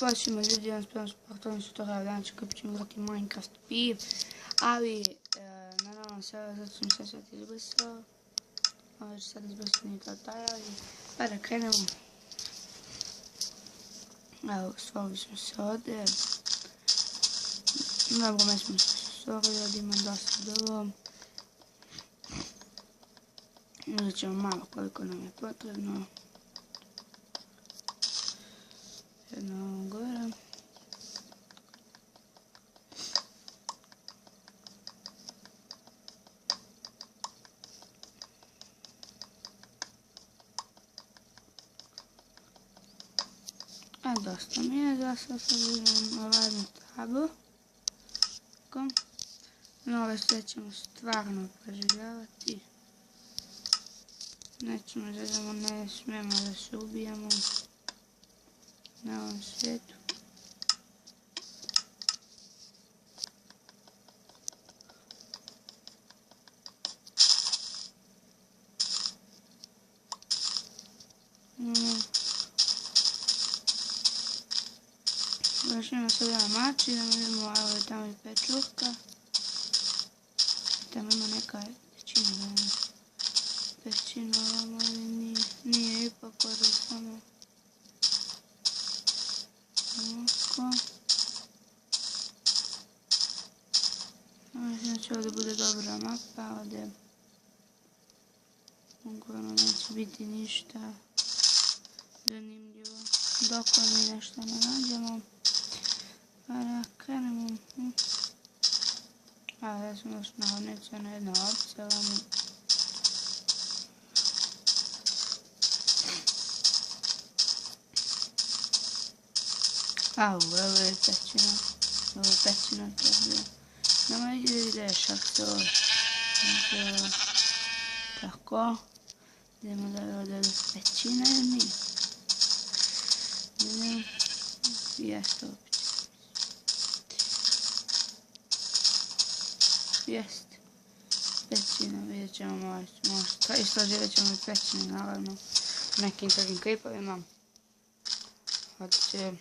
Pozdrav svima ljudi, ja spremam sportovni tutorial, danas ćemo igrati Minecraft PvP, ali naravno sve zato sam sve sad izbrisao, ovo ću sad izbrisati nije to taj, ali pa da krenemo. Evo, stvorili smo se ovdje, dobro mi smo se stvorili, ovdje ima dosta drvo, uzet ćemo malo koliko nam je potrebno. Jedno gore. A dosta mi je, da sad idem radnu tablu. No, ove sve ćemo stvarno preživljavati. Nećemo da idemo, ne smijemo da se ubijamo na ovom svijetu. Završimo se da mač, idemo vidimo, evo je tamo i pečurka. Tamo ima neka pećina, ali nije ipak ovdje samo ovako. Znači ovdje bude dobra mapa, ovdje uglavnom neće biti ništa zanimljivo dok mi nešto ne nađemo. Pa da krenemo. Evo ja sam još nahodnicu na jedno ovce ovamo. Evo je pećina. Ovo je pećina to je bilo. Nama ide šaktor. Tako. Idemo da je ovdje pećina ili nije. Idemo. Jeste ovo pećina. Jest. Pećina, vidjet ćemo možda. Istraživat ćemo i pećine, naravno. Nekim takvim klipovima. Ovdje će...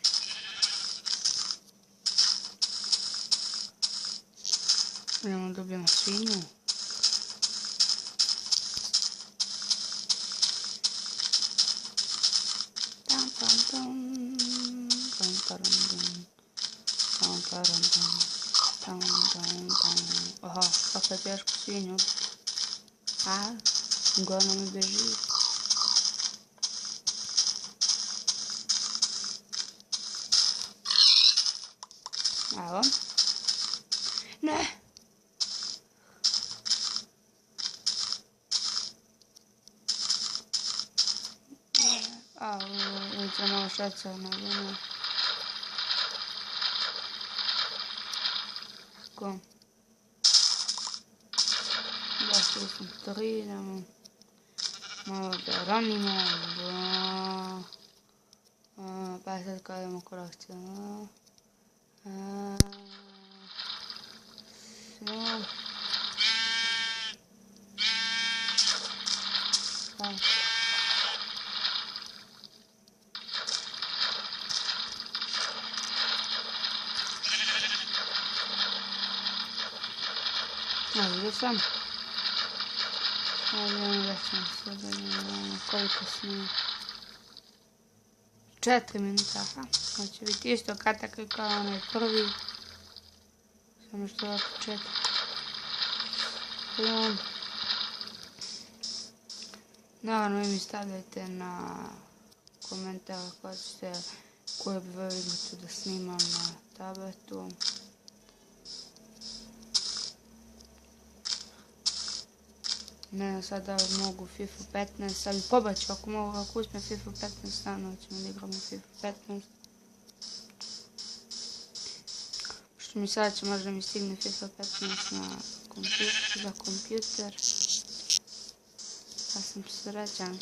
Idemo dobijemo svinju. Oha, kako je teško svinju. A, uglavnom mi beži. Evo. Ne! Vidite malo šeca na vino. Tako. Došli smo 3, idemo malo da ranimo. Pa sad kada idemo korakcijama. Ovdje sam. Ovdje da sam se zanimljamo koliko smo. 4 minuta, aha. Ovo će biti isto kratak kao onaj prvi. Samo što je početak. Naravno vi mi stavljajte na komentar ako ćete koju bi voljeli igricu da snimam na tabletu. Ne znam sad da li mogu FIFA 15, ali pobaću ako mogu, ako uspijem FIFA 15, stvarno ćemo da igramo FIFA 15. Pošto mi sad će možda mi stigne FIFA 15 za kompjuter. Pa sam srećan.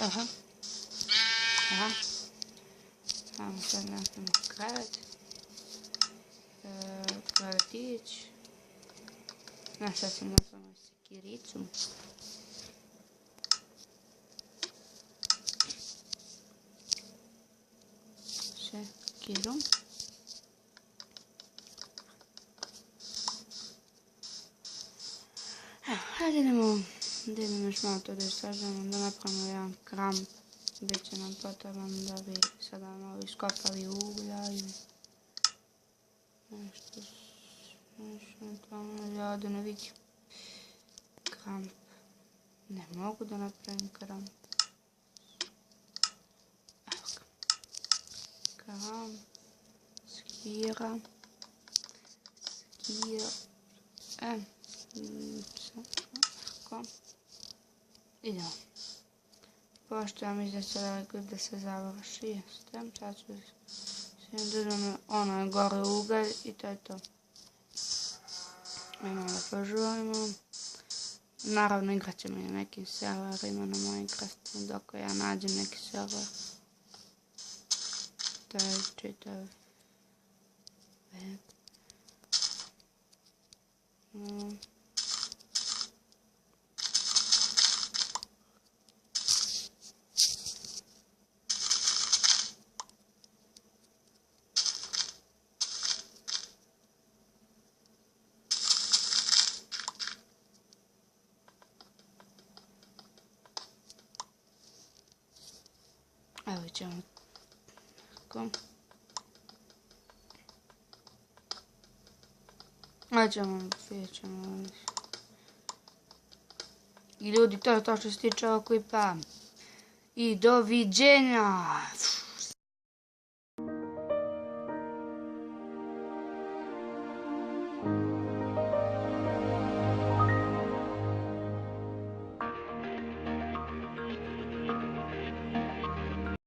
Aha. Ajmo sad nastavimo krevet. Krevetić. Sad sam napravila sekiricu. skidu. Evo, hajde idemo još malo to da istražujemo, da napravimo jedan kramp. Biće nam potreban da bi sada malo iskopali uglja i nešto tamo, ja da ne vidim. Kramp. Ne mogu da napravim kramp. Evo ga. Kramp. Skira. Idemo. Pošto ja mislim da se rekli da se završi, jeste. Sad ću dodam onaj gore ugalj i to je to. Ajmo da požurimo. Naravno igrat ćemo i na nekim serverima na Minecraftu dok ja nađem neki server. To je čitav web. Evo ćemo tako. Vidjet ćemo. I ljudi, to je to što se tiče ovog klipa. I doviđenja!